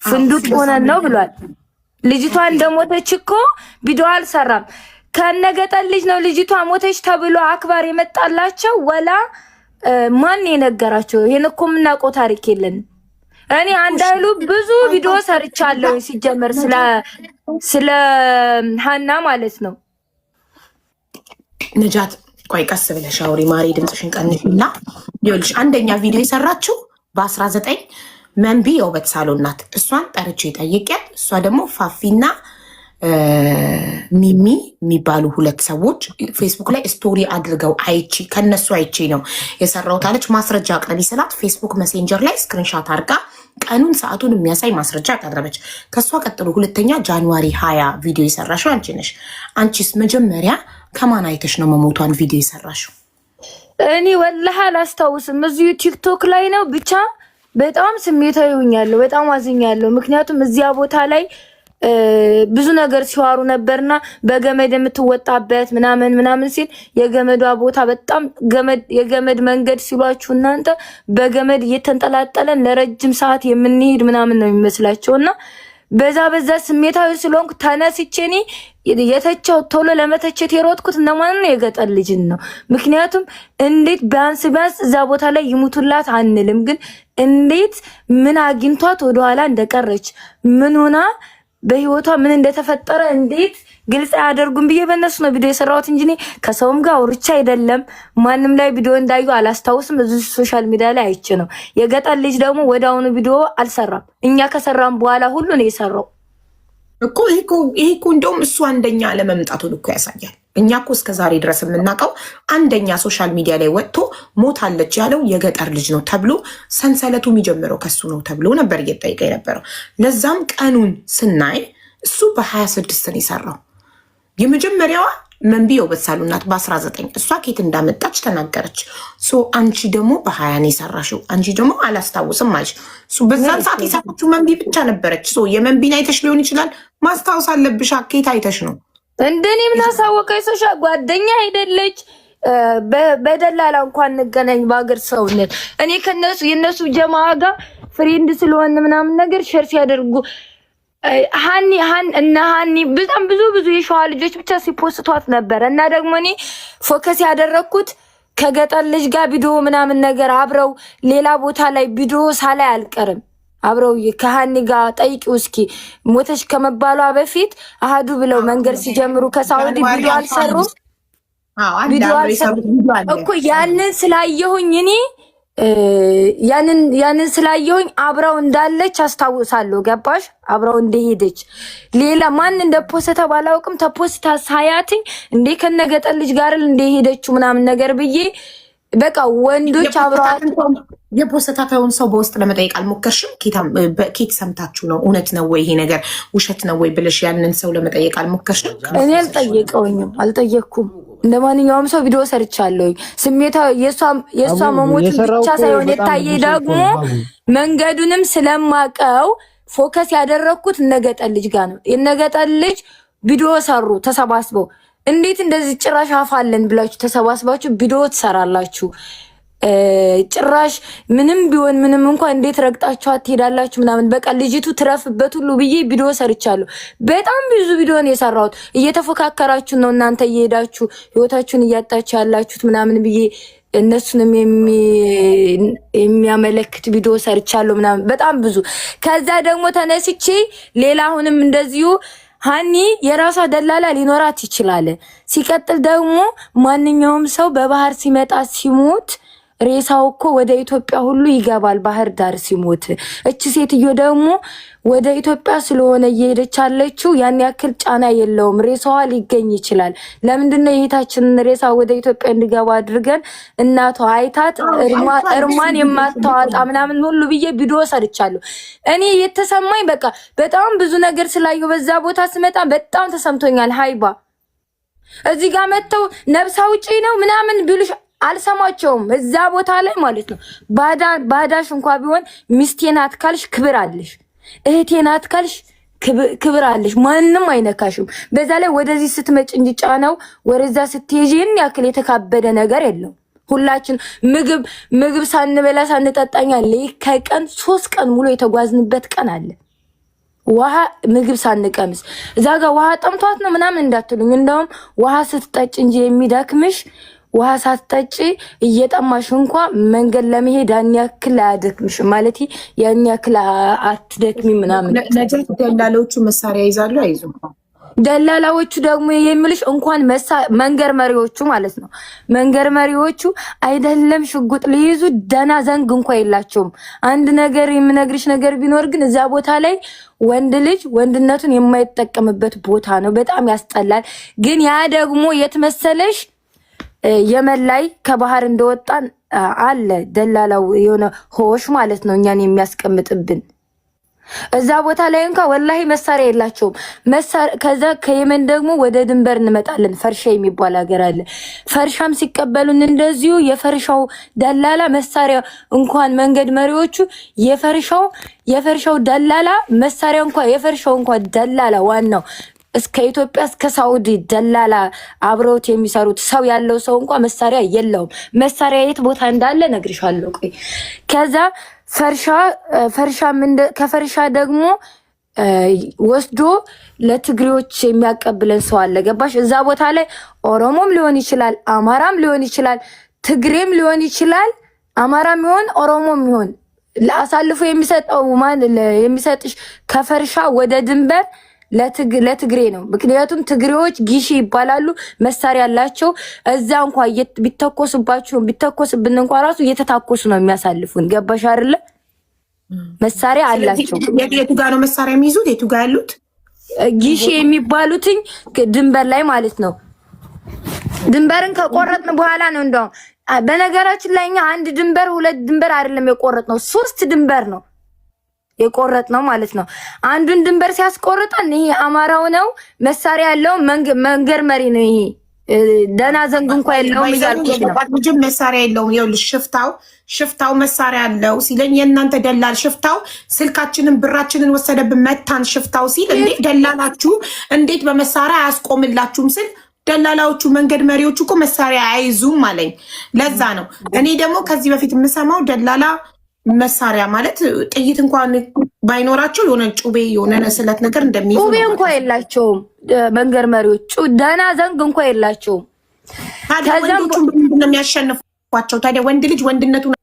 ፍንዱቅ ሆነን ነው ብሏል። ልጅቷ እንደሞተች እኮ ቪዲዮ አልሰራም። ከነገጠር ልጅ ነው ልጅቷ ሞተች ተብሎ አክባር የመጣላቸው ወላ ማን የነገራቸው? ይሄን እኮ የምናውቀው ታሪክ የለን። እኔ አንዳይሉ ብዙ ቪዲዮ ሰርቻለሁ ሲጀመር ስለ ሀና ማለት ነው። ነጃት ቆይ ቀስ ብለሽ አውሪ ማሪ፣ ድምፅሽን ቀንሽና። ይኸውልሽ አንደኛ ቪዲዮ የሰራችው በ19 መንቢ የውበት ሳሎን ናት። እሷን ጠርቼ ጠይቄያት፣ እሷ ደግሞ ፋፊና ሚሚ የሚባሉ ሁለት ሰዎች ፌስቡክ ላይ ስቶሪ አድርገው ከነሱ አይቼ ነው የሰራሁት አለች። ማስረጃ አቅርቢ ስላት ፌስቡክ መሴንጀር ላይ ስክሪንሻት አድርጋ ቀኑን ሰዓቱን የሚያሳይ ማስረጃ አቀረበች። ከእሷ ቀጥሎ ሁለተኛ ጃንዋሪ 20 ቪዲዮ የሰራሽው አንቺ ነሽ። አንቺስ መጀመሪያ ከማን አይተሽ ነው መሞቷን ቪዲዮ የሰራሽው? እኔ ወላሂ አላስታውስም። እዚሁ ቲክቶክ ላይ ነው። ብቻ በጣም ስሜታዊ ሆኛለሁ፣ በጣም አዝኛለሁ። ምክንያቱም እዚያ ቦታ ላይ ብዙ ነገር ሲዋሩ ነበርና በገመድ የምትወጣበት ምናምን ሲል የገመዷ ቦታ በጣም የገመድ መንገድ ሲሏችሁ እናንተ በገመድ እየተንጠላጠለን ለረጅም ሰዓት የምንሄድ ምናምን ነው የሚመስላቸውና በዛ ስሜታዊ ስለሆንኩ ተነስቼ እኔ የተቸው ቶሎ ለመተቸት የሮጥኩት እነማን ነው? የገጠር ልጅን ነው። ምክንያቱም እንዴት ቢያንስ እዛ ቦታ ላይ ይሙቱላት አንልም፣ ግን እንዴት ምን አግኝቷት ወደኋላ እንደቀረች ምን ሆና በህይወቷ ምን እንደተፈጠረ እንዴት ግልጽ አያደርጉም ብዬ በእነሱ ነው ቪዲዮ የሰራሁት እንጂ ከሰውም ጋር አውርቼ አይደለም። ማንም ላይ ቪዲዮ እንዳዩ አላስታውስም። እዚህ ሶሻል ሚዲያ ላይ አይቼ ነው። የገጠር ልጅ ደግሞ ወዳውኑ ቪዲዮ አልሰራም። እኛ ከሰራም በኋላ ሁሉ ነው የሰራው እኮ። ይሄ እኮ እንደውም እሱ አንደኛ ለመምጣቱን እኮ ያሳያል። እኛ እኮ እስከ ዛሬ ድረስ የምናውቀው አንደኛ ሶሻል ሚዲያ ላይ ወጥቶ ሞታለች ያለው የገጠር ልጅ ነው ተብሎ ሰንሰለቱ የሚጀምረው ከሱ ነው ተብሎ ነበር እየጠየቀ የነበረው። ለዛም ቀኑን ስናይ እሱ በ26 ነው የሰራው። የመጀመሪያዋ መንቢ የውበት ሳሎን ናት በ19 እሷ ኬት እንዳመጣች ተናገረች። አንቺ ደግሞ በ20 ነው የሰራሽው። አንቺ ደግሞ አላስታውስም አለች። በዛን ሰዓት የሰራችው መንቢ ብቻ ነበረች። የመንቢን አይተሽ ሊሆን ይችላል። ማስታወስ አለብሽ። ኬት አይተሽ ነው እንደኔ ምን አሳወቀኝ? ሶሻል ጓደኛ አይደለች። በደላላ እንኳን እንገናኝ በአገር ሰውነት እኔ ከነሱ የነሱ ጀማዓ ጋር ፍሬንድ ስለሆነ ምናምን ነገር ሼር ሲያደርጉ ሀኒ በጣም ብዙ የሸዋ ልጆች ብቻ ሲፖስቷት ነበር። እና ደግሞ እኔ ፎከስ ያደረኩት ከገጠር ልጅ ጋር ቪዲዮ ምናምን ነገር አብረው ሌላ ቦታ ላይ ቪዲዮ ሳላይ አልቀርም። አብረው ከሀኒ ጋር ጠይቂው እስኪ ሞተች ከመባሏ በፊት አሃዱ ብለው መንገድ ሲጀምሩ ከሳውዲ ቪዲዮ አልሰሩም? ቪዲዮ እኮ ያንን ስላየሁኝ እኔ ያንን ስላየሁኝ አብረው እንዳለች አስታውሳለሁ። ገባሽ? አብረው እንደሄደች ሌላ ማን እንደፖስተ ባላውቅም ተፖስታ ሳያትኝ እንዴ ከነገጠር ልጅ ጋር እንደሄደችው ምናምን ነገር ብዬ በቃ ወንዶች አብረዋት የፖስተታውን ሰው በውስጥ ለመጠየቅ አልሞከርሽም? ኬት ሰምታችሁ ነው? እውነት ነው ወይ ይሄ ነገር ውሸት ነው ወይ ብለሽ ያንን ሰው ለመጠየቅ አልሞከርሽም? እኔ አልጠየቅኩም። እንደ ማንኛውም ሰው ቪዲዮ ሰርቻለሁ። ስሜታዊ የእሷ መሞት ብቻ ሳይሆን የታየኝ ደግሞ መንገዱንም ስለማቀው ፎከስ ያደረግኩት እነገጠር ልጅ ጋር ነው። የነገጠር ልጅ ቪዲዮ ሰሩ ተሰባስበው። እንዴት እንደዚህ ጭራሽ አፋለን ብላችሁ ተሰባስባችሁ ቪዲዮ ትሰራላችሁ? ጭራሽ ምንም ቢሆን ምንም እንኳን እንዴት ረግጣችሁ አትሄዳላችሁ ምናምን። በቃ ልጅቱ ትረፍበት ሁሉ ብዬ ቪዲዮ ሰርቻለሁ። በጣም ብዙ ቪዲዮ ነው የሰራሁት። እየተፎካከራችሁ ነው እናንተ እየሄዳችሁ ህይወታችሁን እያጣችሁ ያላችሁት ምናምን ብዬ እነሱንም የሚያመለክት ቪዲዮ ሰርቻለሁ ምናምን በጣም ብዙ። ከዛ ደግሞ ተነስቼ ሌላ አሁንም እንደዚሁ ሀኒ የራሷ ደላላ ሊኖራት ይችላል። ሲቀጥል ደግሞ ማንኛውም ሰው በባህር ሲመጣ ሲሞት ሬሳው እኮ ወደ ኢትዮጵያ ሁሉ ይገባል። ባህር ዳር ሲሞት እቺ ሴትዮ ደግሞ ወደ ኢትዮጵያ ስለሆነ እየሄደች ያለችው ያን ያክል ጫና የለውም። ሬሳዋ ሊገኝ ይችላል። ለምንድነው የእህታችንን ሬሳ ወደ ኢትዮጵያ እንዲገባ አድርገን እናቷ አይታት እርማን የማታዋጣ ምናምን ሁሉ ብዬ ቪዲዮ ሰርቻለሁ። እኔ የተሰማኝ በቃ በጣም ብዙ ነገር ስላየሁ በዛ ቦታ ስመጣ በጣም ተሰምቶኛል። ሃይባ እዚህ ጋር መተው ነብሳ ውጪ ነው ምናምን ቢሉሽ አልሰማቸውም። እዛ ቦታ ላይ ማለት ነው ባዳሽ እንኳን ቢሆን ሚስቴ ናት ካልሽ ክብር አለሽ፣ እህቴ ናት ካልሽ ክብር አለሽ። ማንንም አይነካሽም። በዛ ላይ ወደዚህ ስትመጭ እንጂ ጫናው ወደዛ ስትሄጂ ያክል የተካበደ ነገር የለው። ሁላችን ምግብ ሳንበላ ሳንጠጣኛ ከቀን 3 ቀን ሙሉ የተጓዝንበት ቀን አለ። ውሃ ምግብ ሳንቀምስ እዛ ጋር ውሃ ጠምቷት ነው ምናምን እንዳትሉኝ። እንደውም ውሃ ስትጠጭ እንጂ የሚደክምሽ ውሃ ሳትጠጪ እየጠማሽ እንኳን መንገድ ለመሄድ ያን ያክል አያደክምሽ ማለት ያን ያክል አትደክሚ ምናምን። ነጃት ደላሎቹ መሳሪያ ይዛሉ አይዙም። ደላላዎቹ ደግሞ የሚልሽ እንኳን መንገር መሪዎቹ ማለት ነው። መንገር መሪዎቹ አይደለም ሽጉጥ ሊይዙ ደና ዘንግ እንኳን የላቸውም። አንድ ነገር የምነግርሽ ነገር ቢኖር ግን እዛ ቦታ ላይ ወንድ ልጅ ወንድነቱን የማይጠቀምበት ቦታ ነው። በጣም ያስጠላል። ግን ያ ደግሞ የት መሰለሽ የመን ላይ ከባህር እንደወጣን አለ ደላላው የሆነ ሆሽ ማለት ነው እኛን የሚያስቀምጥብን እዛ ቦታ ላይ እንኳን ወላሂ መሳሪያ የላቸውም። ከዛ ከየመን ደግሞ ወደ ድንበር እንመጣለን። ፈርሻ የሚባል ሀገር አለ። ፈርሻም ሲቀበሉን እንደዚሁ የፈርሻው ደላላ መሳሪያ እንኳን መንገድ መሪዎቹ የፈርሻው ደላላ መሳሪያ እንኳን የፈርሻው እንኳን ደላላ ዋናው እስከ ኢትዮጵያ እስከ ሳውዲ ደላላ አብረውት የሚሰሩት ሰው ያለው ሰው እንኳን መሳሪያ የለውም። መሳሪያ የት ቦታ እንዳለ ነግርሻለሁ። ቆይ ከዛ ከፈርሻ ደግሞ ወስዶ ለትግሬዎች የሚያቀብለን ሰው አለ። ገባሽ? እዛ ቦታ ላይ ኦሮሞም ሊሆን ይችላል፣ አማራም ሊሆን ይችላል፣ ትግሬም ሊሆን ይችላል። አማራም ይሆን ኦሮሞም ይሆን ለአሳልፎ የሚሰጥሽ ከፈርሻ ወደ ድንበር ለትግሬ ነው። ምክንያቱም ትግሬዎች ጊሺ ይባላሉ፣ መሳሪያ ያላቸው። እዛ እንኳን ቢተኮስብን እንኳን ራሱ እየተታኮሱ ነው የሚያሳልፉን። ገባሽ አይደለ? መሳሪያ አላቸው። የቱ ጋር ነው መሳሪያ የሚይዙት? የቱ ጋር ያሉት? ጊሺ የሚባሉትኝ ድንበር ላይ ማለት ነው። ድንበርን ከቆረጥን በኋላ ነው እንደውም በነገራችን ላይ እኛ 1 ድንበር 2 ድንበር አይደለም የቆረጥነው 3 ድንበር ነው የቆረጥ ነው ማለት ነው። አንዱን ድንበር ሲያስቆርጠን ይሄ አማራው ነው መሳሪያ ያለው መንገር መሪ ነው። ይሄ ደና ዘንግ እንኳን የለውም ይላልኩሽ ነው። ልጅም መሳሪያ የለውም። ይኸውልሽ ሽፍታው መሳሪያ አለው ሲለኝ የእናንተ ደላል ሽፍታው ስልካችንን ብራችንን ወሰደብን መታን ሽፍታው ሲል እንዴት ደላላችሁ እንዴት በመሳሪያ አያስቆምላችሁም ስል ደላላዎቹ መንገድ መሪዎቹ እኮ መሳሪያ አይዙም አለኝ። ለዛ ነው እኔ ደግሞ ከዚህ በፊት የምሰማው ደላላ መሳሪያ ማለት ጥይት እንኳን ባይኖራቸው የሆነ ጩቤ የሆነ ስለት ነገር እንደሚይዙ ጩቤ እንኳን የላቸውም። መንገድ መሪዎች ደህና ዘንግ እንኳን የላቸውም። ታዲያ ወንዶቹን በምንድን ነው የሚያሸንፏቸው? ታዲያ ወንድ ልጅ ወንድነቱን